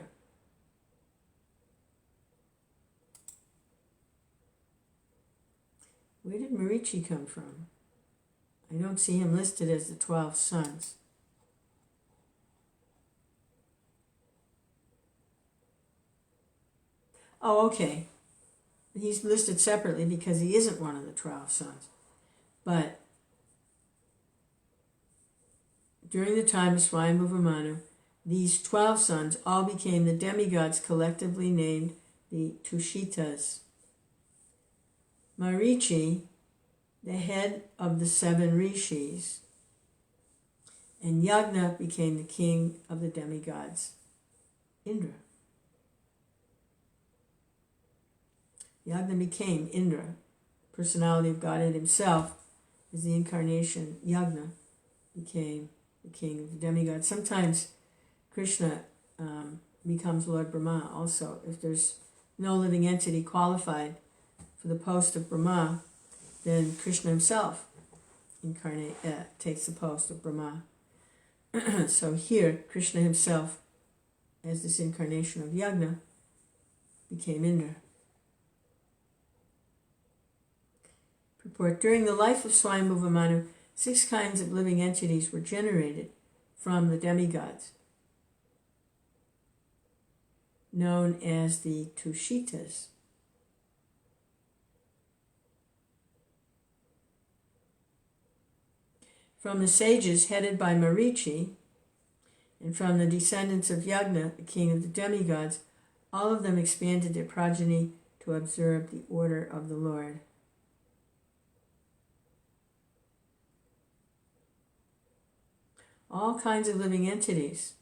Where did Marichi come from? I don't see him listed as the 12 sons. Oh, okay. He's listed separately because he isn't one of the 12 sons. But during the time of Swayambhuva Manu, these 12 sons all became the demigods, collectively named the Tushitas. Marichi, the head of the 7 rishis, and Yagna became the king of the demigods, Indra. Yagna became Indra, personality of Godhead himself, as the incarnation. Yagna became the king of the demigods. Sometimes Krishna becomes Lord Brahma also. If there's no living entity qualified for the post of Brahma, then Krishna himself takes the post of Brahma. So here, Krishna himself, as this incarnation of Yagna, became Indra. Purport: during the life of Swayambhuva Manu, 6 kinds of living entities were generated from the demigods, known as the Tushitas. From the sages headed by Marichi, and from the descendants of Yagna, the king of the demigods, all of them expanded their progeny to observe the order of the Lord. All kinds of living entities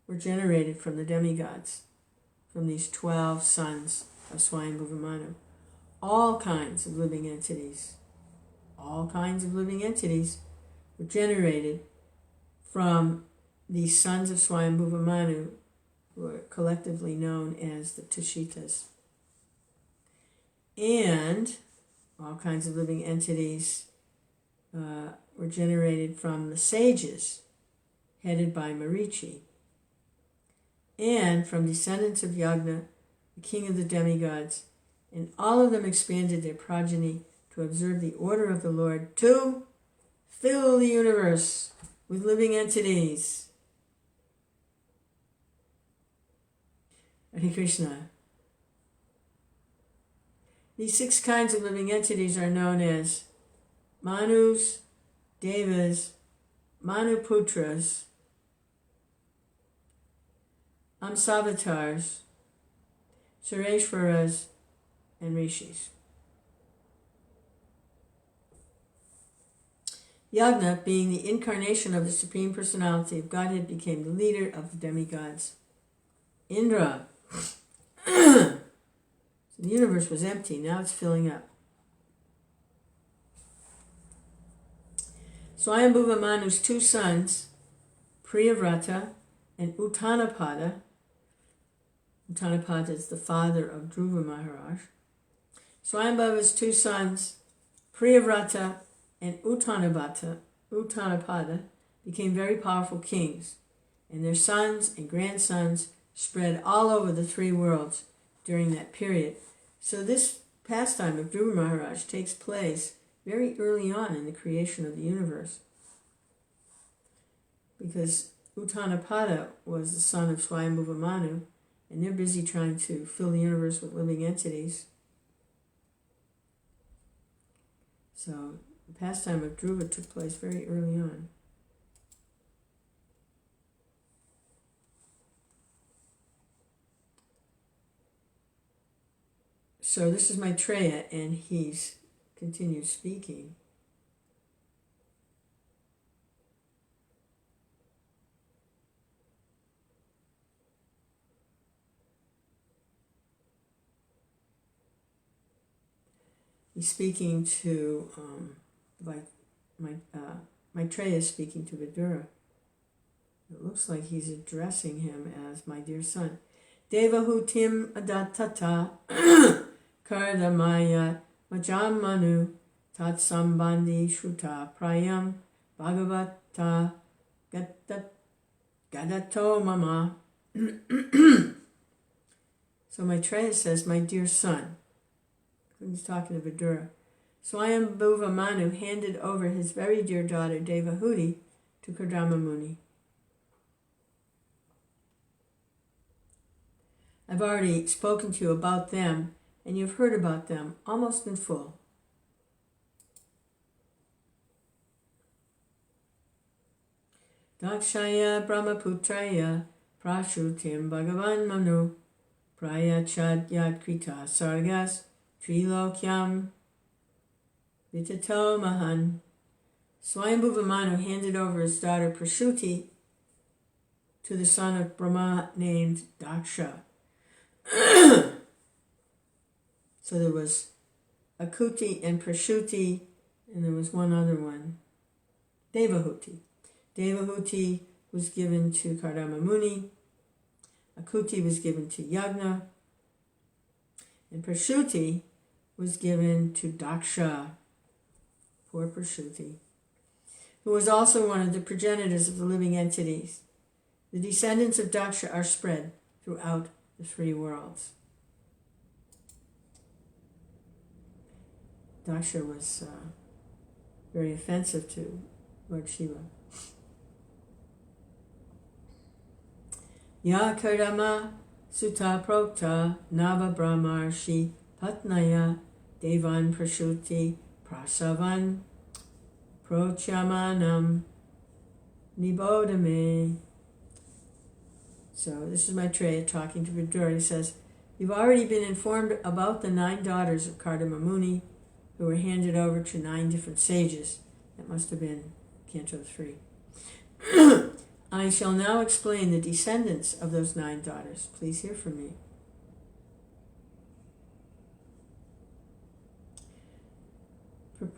were generated from the demigods. from these 12 sons of Swayambhuva Manu. All kinds of living entities were generated from these sons of Swayambhuva Manu, who are collectively known as the Tushitas. And all kinds of living entities were generated from the sages, headed by Marichi, and from descendants of Yagna, the king of the demigods, and all of them expanded their progeny to observe the order of the Lord to fill the universe with living entities. Hare Krishna. These 6 kinds of living entities are known as Manus, Devas, Manuputras, Amsavatars, Sureshwaras, and Rishis. Yagna, being the incarnation of the Supreme Personality of Godhead, became the leader of the demigods. Indra. So the universe was empty, now it's filling up. Swayambhuva Manu's 2 sons, Priyavrata and Uttanapada. Uttanapada is the father of Dhruva Maharaj. Swayambhuva's 2 sons, Priyavrata and Uttanapada, became very powerful kings, and their sons and grandsons spread all over the 3 worlds during that period. So this pastime of Dhruva Maharaj takes place very early on in the creation of the universe, because Uttanapada was the son of Swayambhuva Manu, and they're busy trying to fill the universe with living entities. So the pastime of Dhruva took place very early on. So this is Maitreya, and he's continued speaking. He's speaking to Maitreya is speaking to Vidura. It looks like he's addressing him as my dear son. Devahutim adatata kardamaya majam manu tat sambandhi shruta prayam bhagavata gadato mama. So Maitreya says, my dear son. He's talking to Vidura. Swayambhuva Manu handed over his very dear daughter Devahuti to Kardama Muni. I've already spoken to you about them, and you've heard about them almost in full. Dakshaya Brahmaputraya Prashrutim Bhagavan Manu Prayachad Yad Krita Sargas Trilokyam Vitato Mahan. Swayambhuva Manu handed over his daughter Prashuti to the son of Brahma named Daksha. So there was Akuti and Prashuti, and there was one other one, Devahuti. Devahuti was given to Kardama Muni, Akuti was given to Yagna, and Prashuti was given to Daksha, poor Prashuti, who was also one of the progenitors of the living entities. The descendants of Daksha are spread throughout the 3 worlds. Daksha was very offensive to Lord Shiva. Ya Kardama Sutta Prokta Nava Brahmarshi Patnaya Devan Prashuti Prasavan Prochamanam Nibodame. So this is Maitreya talking to Vidura. He says, you've already been informed about the 9 daughters of Kardama Muni, who were handed over to 9 different sages. That must have been Canto 3. I shall now explain the descendants of those 9 daughters. Please hear from me.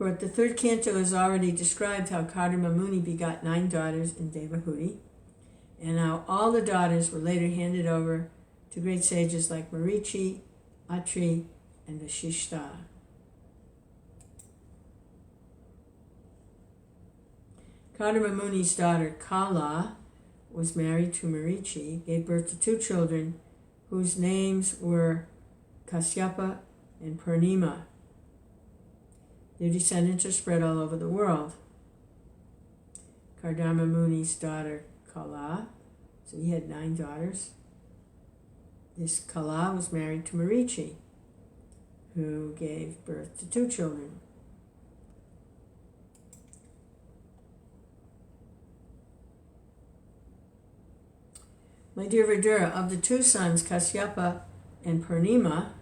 For the third canto has already described how Karma Muni begot 9 daughters in Devahuti, and how all the daughters were later handed over to great sages like Marichi, Atri, and Vashishta. Karma Muni's daughter Kala was married to Marichi, gave birth to 2 children whose names were Kasyapa and Purnima. Their descendants are spread all over the world. Kardama Muni's daughter Kala, so he had 9 daughters. This Kala was married to Marichi, who gave birth to 2 children. My dear Vidura, of the 2 sons, Kasyapa and Purnima,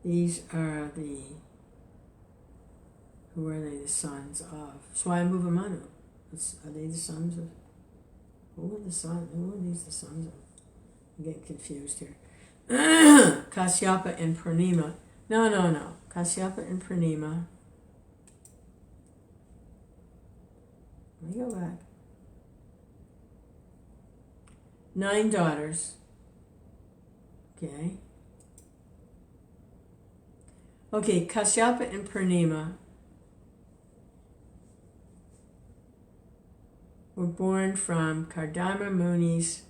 these are who are they the sons of? Swayambhuva Manu. Are they the sons of? Who are these the sons of? I'm getting confused here. Kasyapa and Purnima. No. Kasyapa and Purnima. Let me go back. 9 daughters. Okay, Kasyapa and Purnima were born from Kardama Muni's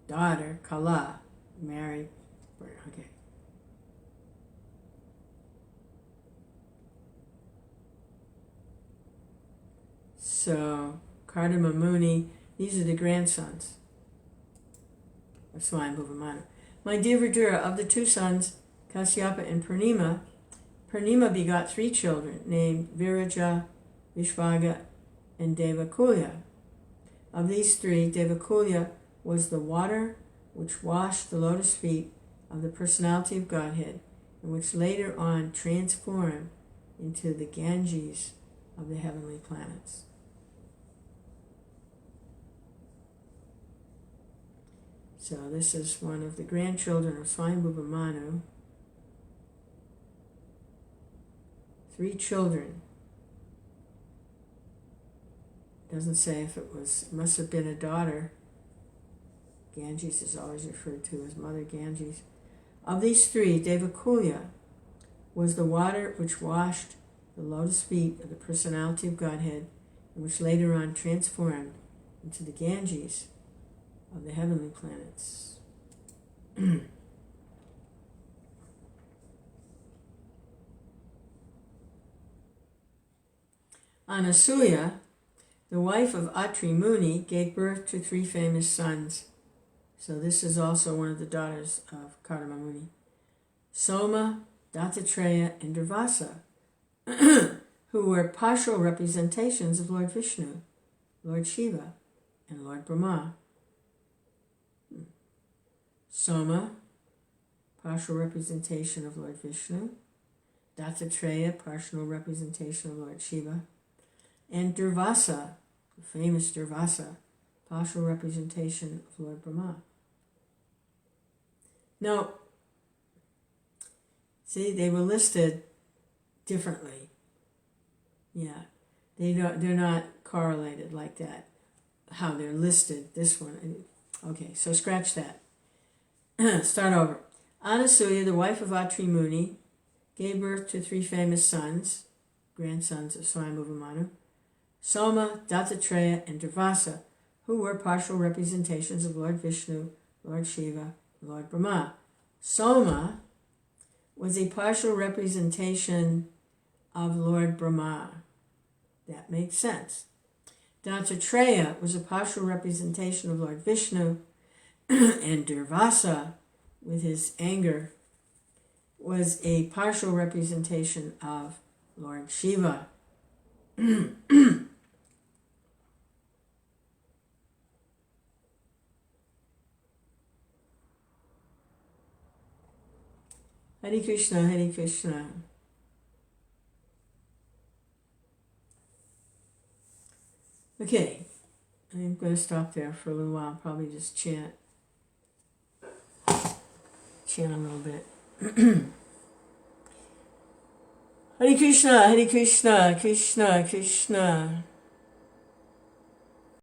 daughter, Kala, married. Okay. So, Kardama Muni, these are the grandsons of Swayambhuva Manu. My dear Vidura, of the 2 sons, Kasyapa and Purnima, Purnima begot 3 children named Viraja, Vishvaga, and Devakulya. Of these 3, Devakulya was the water which washed the lotus feet of the personality of Godhead, and which later on transformed into the Ganges of the heavenly planets. So this is one of the grandchildren of Swayambhuva Manu. 3 children. Doesn't say if it must have been a daughter. Ganges is always referred to as Mother Ganges. Of these 3, Devakulya was the water which washed the lotus feet of the personality of Godhead, and which later on transformed into the Ganges of the heavenly planets. Anasuya, the wife of Atri Muni, gave birth to 3 famous sons. So this is also one of the daughters of Kardama Muni. Soma, Dattatreya, and Durvasa, who were partial representations of Lord Vishnu, Lord Shiva, and Lord Brahma. Soma, partial representation of Lord Vishnu. Dattatreya, partial representation of Lord Shiva. And Durvasa, the famous Durvasa, partial representation of Lord Brahma. Now, see, they were listed differently. Yeah, they're not correlated like that, how they're listed, this one. Okay, so scratch that. Start over. Anasuya, the wife of Atri Muni, gave birth to 3 famous sons, grandsons of Swayambhuva Manu, Soma, Dattatreya, and Durvasa, who were partial representations of Lord Vishnu, Lord Shiva, and Lord Brahma. Soma was a partial representation of Lord Brahma. That makes sense. Dattatreya was a partial representation of Lord Vishnu, and Durvasa, with his anger, was a partial representation of Lord Shiva. Hare Krishna, Hare Krishna. Okay, I'm going to stop there for a little while, probably just chant chant a little bit. Hare Krishna, Krishna Krishna.